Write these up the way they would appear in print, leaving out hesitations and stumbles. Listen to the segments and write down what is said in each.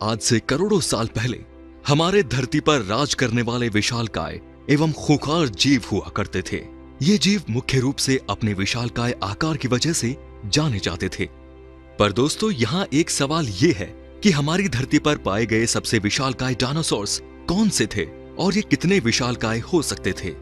आज से करोड़ों साल पहले हमारे धरती पर राज करने वाले विशालकाय एवं खूंखार जीव हुआ करते थे। ये जीव मुख्य रूप से अपने विशालकाय आकार की वजह से जाने जाते थे। पर दोस्तों, यहाँ एक सवाल ये है कि हमारी धरती पर पाए गए सबसे विशालकाय डायनासोर्स कौन से थे और ये कितने विशालकाय हो सकते थे।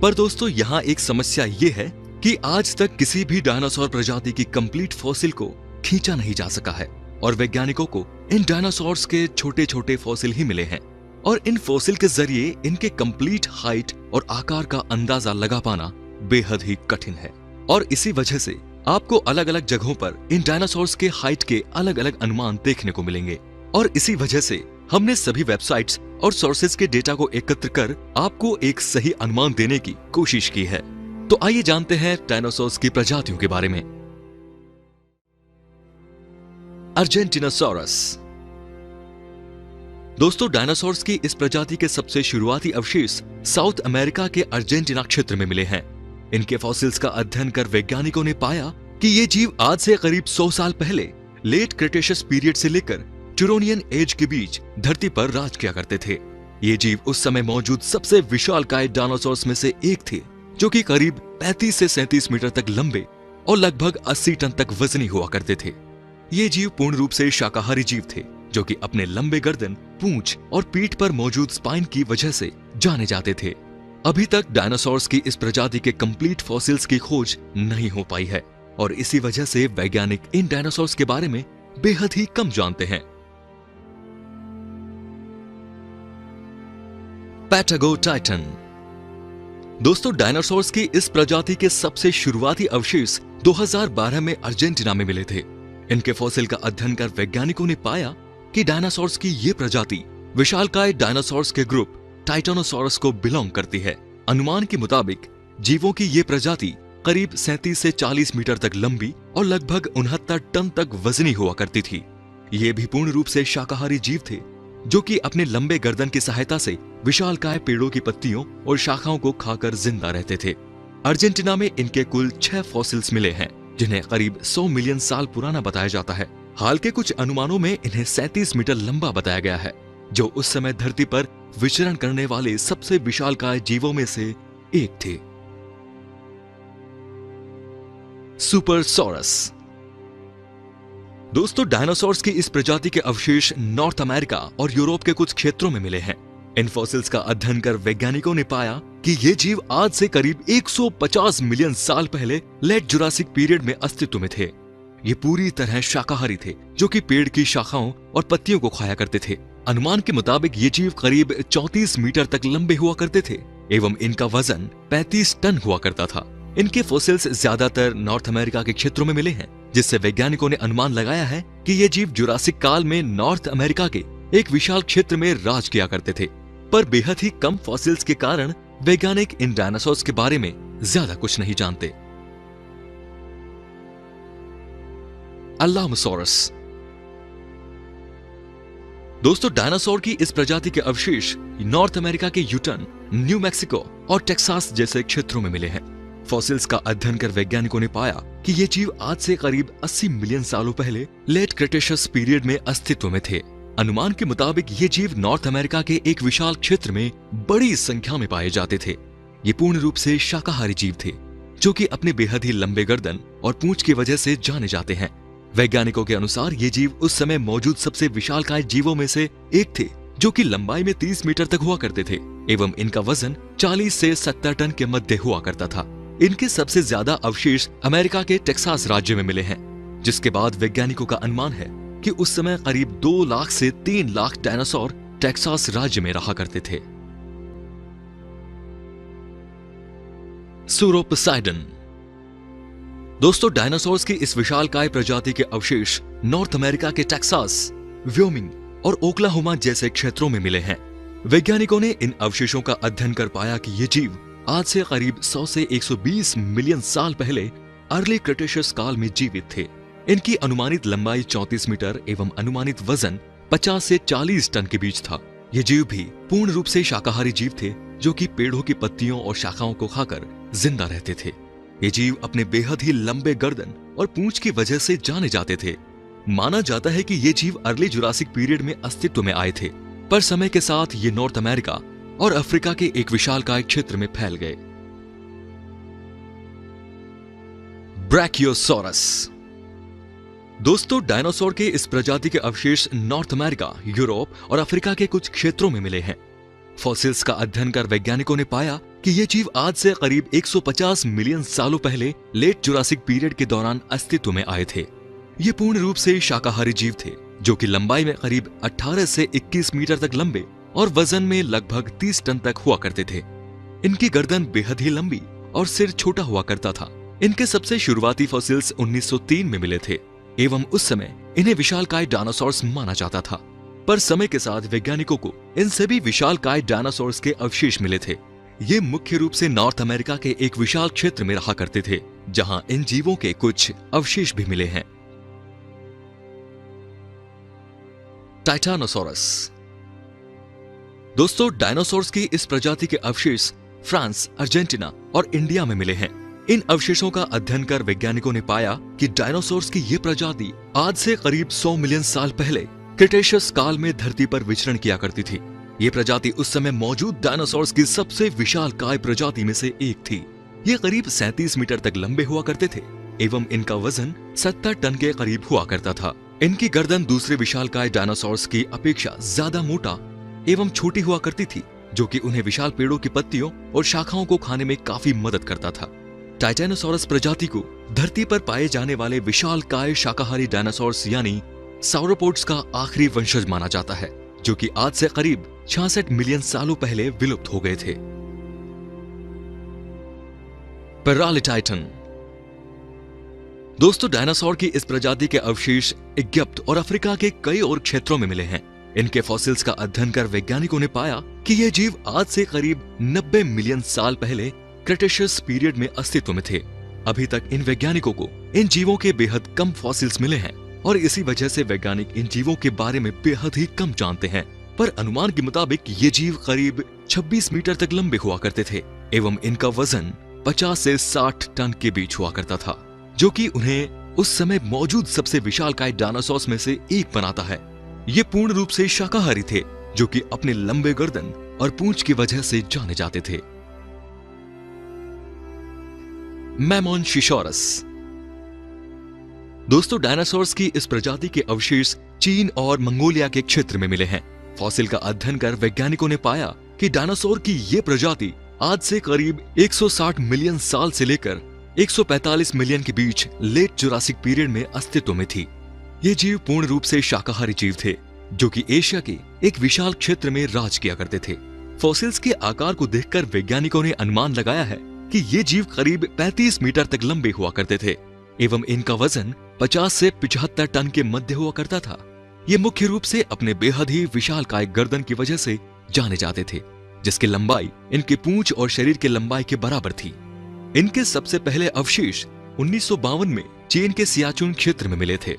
पर दोस्तों, यहाँ एक समस्या ये है कि आज तक किसी भी डायनासोर प्रजाति की कंप्लीट फॉसिल को खींचा नहीं जा सका है और वैज्ञानिकों को इन डायनासोर्स के छोटे छोटे फॉसिल ही मिले हैं और इन फॉसिल के जरिए इनके कंप्लीट हाइट और आकार का अंदाजा लगा पाना बेहद ही कठिन है। और इसी वजह से आपको अलग अलग जगहों पर इन डायनासोर्स के हाइट के अलग अलग अनुमान देखने को मिलेंगे और इसी वजह से हमने सभी वेबसाइट्स और सोर्सेज के डेटा को एकत्र कर आपको एक सही अनुमान देने की कोशिश की है। तो आइए जानते हैं डायनासोर्स की प्रजातियों के बारे में। अर्जेंटिनोसॉरस। दोस्तों, डायनासोर्स की इस प्रजाति के सबसे शुरुआती अवशेष साउथ अमेरिका के अर्जेंटीना क्षेत्र में मिले हैं। इनके फॉसिल्स का अध्ययन कर वैज्ञानिकों ने पाया कि ये जीव आज से करीब 100 साल पहले लेट क्रिटेशियस पीरियड से लेकर ट्यूरोनियन एज के बीच धरती पर राज किया करते थे। ये जीव उस समय मौजूद सबसे विशालकाय डायनासोर्स में से एक थे, जो कि करीब 35 से 37 मीटर तक लंबे और लगभग 80 टन तक वजनी हुआ करते थे। ये जीव पूर्ण रूप से शाकाहारी जीव थे, जो कि अपने लंबे गर्दन, पूंछ और पीठ पर मौजूद स्पाइन की वजह से जाने जाते थे। अभी तक डायनासोर्स की इस प्रजाति के कंप्लीट फॉसिल्स की खोज नहीं हो पाई है और इसी वजह से वैज्ञानिक इन डायनासोर्स के बारे में बेहद ही कम जानते हैं। पैटागोटाइटन। दोस्तों, डायनासोर्स की इस प्रजाति के सबसे शुरुआती अवशेष 2012 में अर्जेंटीना में मिले थे। इनके फॉसिल का अध्ययन कर वैज्ञानिकों ने पाया कि डायनासोर्स की ये प्रजाति विशालकाय डायनासोर्स के ग्रुप टाइटानोसॉरस को बिलोंग करती है। अनुमान के मुताबिक जीवों की ये प्रजाति करीब 37 से 40 मीटर तक लंबी और लगभग 69 टन तक वजनी हुआ करती थी। ये भी पूर्ण रूप से शाकाहारी जीव थे, जो कि अपने लंबे गर्दन की सहायता से विशालकाय पेड़ों की पत्तियों और शाखाओं को खाकर जिंदा रहते थे। अर्जेंटीना में इनके कुल 6 फॉसिल्स मिले हैं, जिन्हें करीब 100 मिलियन साल पुराना बताया जाता है। हाल के कुछ अनुमानों में इन्हें 37 मीटर लंबा बताया गया है, जो उस समय धरती पर विचरण करने वाले सबसे विशालकाय जीवों में से एक थे। सुपरसॉरस। दोस्तों, डायनासोर्स की इस प्रजाति के अवशेष नॉर्थ अमेरिका और यूरोप के कुछ क्षेत्रों में मिले हैं। इन फॉसिल्स का अध्ययन कर वैज्ञानिकों ने पाया कि ये जीव आज से करीब 150 मिलियन साल पहले लेट जुरासिक पीरियड में अस्तित्व में थे। ये पूरी तरह शाकाहारी थे, जो कि पेड़ की शाखाओं और पत्तियों को खाया करते थे। अनुमान के मुताबिक ये जीव करीब 34 मीटर तक लंबे हुआ करते थे एवं इनका वजन 35 टन हुआ करता था। इनके फॉसिल्स ज्यादातर नॉर्थ अमेरिका के क्षेत्रों में मिले हैं, जिससे वैज्ञानिकों ने अनुमान लगाया है कि ये जीव जुरासिक काल में नॉर्थ अमेरिका के एक विशाल क्षेत्र में राज किया करते थे। पर बेहद ही कम फॉसिल्स के कारण वैज्ञानिक इन डायनासोर्स के बारे में ज्यादा कुछ नहीं जानते। अल्लामोसॉरस। दोस्तों, डायनासोर की इस प्रजाति के अवशेष नॉर्थ अमेरिका के यूटन, न्यू मैक्सिको और टेक्सास जैसे क्षेत्रों में मिले हैं। फॉसिल्स का अध्ययन कर वैज्ञानिकों ने पाया कि ये जीव आज से करीब 80 मिलियन सालों पहले लेट क्रिटेशियस पीरियड में अस्तित्व में थे। अनुमान के मुताबिक ये जीव नॉर्थ अमेरिका के एक विशाल क्षेत्र में बड़ी संख्या में पाए जाते थे। ये पूर्ण रूप से शाकाहारी जीव थे, जो कि अपने बेहद ही लंबे गर्दन और पूंछ की वजह से जाने जाते हैं। वैज्ञानिकों के अनुसार ये जीव उस समय मौजूद सबसे विशालकाय जीवों में से एक थे, जो कि लंबाई में 30 मीटर तक हुआ करते थे एवं इनका वजन 40 से 70 टन के मध्य हुआ करता था। इनके सबसे ज्यादा अवशेष अमेरिका के टेक्सास राज्य में मिले हैं, जिसके बाद वैज्ञानिकों का अनुमान है कि उस समय करीब 2 लाख से 3 लाख डायनासोर टेक्सास राज्य में रहा करते थे। सूरोपोसाइडन। दोस्तों, डायनासोर्स की इस विशालकाय प्रजाति के अवशेष नॉर्थ अमेरिका के टेक्सास, व्योमिंग और ओक्लाहोमा जैसे क्षेत्रों में मिले हैं। वैज्ञानिकों ने इन अवशेषों का अध्ययन कर पाया कि ये जीव आज से करीब 100 से 120 मिलियन साल पहले अर्ली क्रिटेशियस काल में जीवित थे। इनकी अनुमानित लंबाई 34 मीटर एवं अनुमानित वजन 50 से 40 टन के बीच था। ये जीव भी पूर्ण रूप से शाकाहारी जीव थे, जो कि पेड़ों की पत्तियों और शाखाओं को खाकर जिंदा रहते थे। ये जीव अपने बेहद ही लंबे गर्दन और पूंछ की वजह से जाने जाते थे। माना जाता है कि ये जीव अर्ली जुरासिक पीरियड में अस्तित्व में आए थे, पर समय के साथ ये नॉर्थ अमेरिका और अफ्रीका के एक विशालकाय क्षेत्र में फैल गए। ब्रैकियोसॉरस। दोस्तों, डायनासोर के इस प्रजाति के अवशेष नॉर्थ अमेरिका, यूरोप और अफ्रीका के कुछ क्षेत्रों में मिले हैं। फॉसिल्स का अध्ययन कर वैज्ञानिकों ने पाया कि ये जीव आज से करीब 150 मिलियन सालों पहले लेट जुरासिक पीरियड के दौरान अस्तित्व में आए थे। ये पूर्ण रूप से शाकाहारी जीव थे, जो कि लंबाई में करीब 18 से 21 मीटर तक लंबे और वजन में लगभग 30 टन तक हुआ करते थे। इनकी गर्दन बेहद ही लंबी और सिर छोटा हुआ करता था। इनके सबसे शुरुआती फॉसिल्स 1903 में मिले थे एवं उस समय इन्हें विशालकाय डायनासोर्स माना जाता था। पर समय के साथ वैज्ञानिकों को इन सभी विशालकाय डायनासोर्स के अवशेष मिले थे। ये मुख्य रूप से नॉर्थ अमेरिका के एक विशाल क्षेत्र में रहा करते थे, जहां इन जीवों के कुछ अवशेष भी मिले हैं। टाइटानोसोरस। दोस्तों, डायनासोर्स की इस प्रजाति के अवशेष फ्रांस, अर्जेंटीना और इंडिया में मिले हैं। इन अवशेषों का अध्ययन कर वैज्ञानिकों ने पाया कि डायनासोर्स की ये प्रजाति आज से करीब 100 मिलियन साल पहले क्रिटेशियस काल में धरती पर विचरण किया करती थी। ये प्रजाति उस समय मौजूद डायनासोर्स की सबसे विशालकाय प्रजाति में से एक थी। ये करीब 37 मीटर तक लंबे हुआ करते थे एवं इनका वजन 70 टन के करीब हुआ करता था। इनकी गर्दन दूसरे विशालकाय डायनासोर्स की अपेक्षा ज्यादा मोटा एवं छोटी हुआ करती थी, जो कि उन्हें विशाल पेड़ों की पत्तियों और शाखाओं को खाने में काफी मदद करता था। टाइटानोसोरस प्रजाति को धरती पर पाए जाने वाले विशालकाय शाकाहारी डायनासोर्स यानी सॉरोपोड्स का आखिरी वंशज माना जाता है, जो कि आज से करीब 66 मिलियन सालों पहले विलुप्त हो गए थे। पैरालिटाइटन। दोस्तों, डायनासोर की इस प्रजाति के अवशेष इजिप्ट और अफ्रीका के कई और क्षेत्रों में मिले हैं। इनके फॉसिल्स का अध्ययन कर वैज्ञानिकों ने पाया कि ये जीव आज से करीब 90 मिलियन साल पहले क्रिटेशियस पीरियड में अस्तित्व में थे। अभी तक इन वैज्ञानिकों को इन जीवों के बेहद कम फॉसिल्स मिले हैं और इसी वजह से वैज्ञानिक इन जीवों के बारे में बेहद ही कम जानते हैं। पर अनुमान के मुताबिक ये जीव करीब 26 मीटर तक लंबे हुआ करते थे एवं इनका वजन 50 से 60 टन के बीच हुआ करता था, जो कि उन्हें उस समय मौजूद सबसे विशालकाय डायनासोर्स में से एक बनाता है। ये पूर्ण रूप से शाकाहारी थे, जो कि अपने लंबे गर्दन और पूंछ की वजह से जाने जाते थे। मैमोनशिशोरस। दोस्तों, डायनासोर्स की इस प्रजाति के अवशेष चीन और मंगोलिया के क्षेत्र में मिले हैं। फॉसिल का अध्ययन कर वैज्ञानिकों ने पाया कि डायनासोर की ये प्रजाति आज से करीब 160 मिलियन साल से लेकर 145 मिलियन के बीच लेट जुरासिक पीरियड में अस्तित्व में थी। ये जीव पूर्ण रूप से शाकाहारी जीव थे, जो कि एशिया के एक विशाल क्षेत्र में राज किया करते थे। फॉसिल्स के आकार को देखकर वैज्ञानिकों ने अनुमान लगाया है कि ये जीव करीब 35 मीटर तक लंबे हुआ करते थे एवं इनका वजन 50 से 75 टन के मध्य हुआ करता था। ये मुख्य रूप से अपने बेहद ही विशालकाय गर्दन की वजह से जाने जाते थे, जिसकी लंबाई इनके पूंछ और शरीर की लंबाई के बराबर थी। इनके सबसे पहले अवशेष 1952 में चीन के सियाचुन क्षेत्र में मिले थे।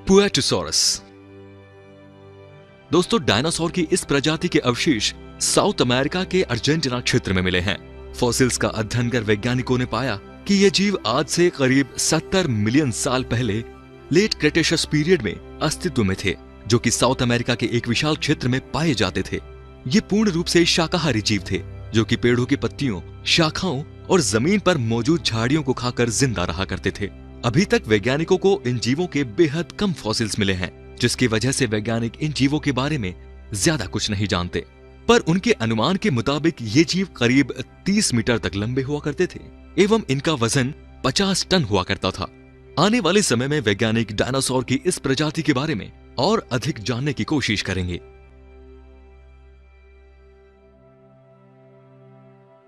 पुएटोसॉरस। दोस्तों, डायनासोर की इस प्रजाति के अवशेष साउथ अमेरिका के अर्जेंटीना क्षेत्र में मिले हैं। फॉसिल्स का अध्ययन कर वैज्ञानिकों ने पाया कि ये जीव आज से करीब 70 मिलियन साल पहले लेट क्रिटेशियस पीरियड में अस्तित्व में थे, जो कि साउथ अमेरिका के एक विशाल क्षेत्र में पाए जाते थे। ये पूर्ण रूप से शाकाहारी जीव थे, जो कि पेड़ों की पत्तियों, शाखाओं और जमीन पर मौजूद झाड़ियों को खाकर जिंदा रहा करते थे। अभी तक वैज्ञानिकों को इन जीवों के बेहद कम फॉसिल्स मिले हैं, जिसकी वजह से वैज्ञानिक इन जीवों के बारे में ज्यादा कुछ नहीं जानते। पर उनके अनुमान के मुताबिक ये जीव करीब 30 मीटर तक लंबे हुआ करते थे एवं इनका वजन 50 टन हुआ करता था। आने वाले समय में वैज्ञानिक डायनासोर की इस प्रजाति के बारे में और अधिक जानने की कोशिश करेंगे।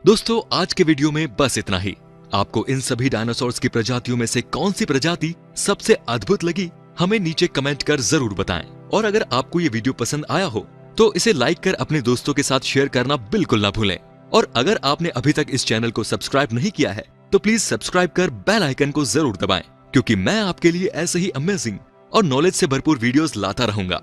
दोस्तों, आज के वीडियो में बस इतना ही। आपको इन सभी डायनासोर्स की प्रजातियों में से कौन सी प्रजाति सबसे अद्भुत लगी, हमें नीचे कमेंट कर जरूर बताएं। और अगर आपको ये वीडियो पसंद आया हो तो इसे लाइक कर अपने दोस्तों के साथ शेयर करना बिल्कुल ना भूलें। और अगर आपने अभी तक इस चैनल को सब्सक्राइब नहीं किया है तो प्लीज सब्सक्राइब कर बेल आइकन को जरूर दबाएं, क्योंकि मैं आपके लिए ऐसे ही अमेजिंग और नॉलेज से भरपूर वीडियोस लाता रहूंगा।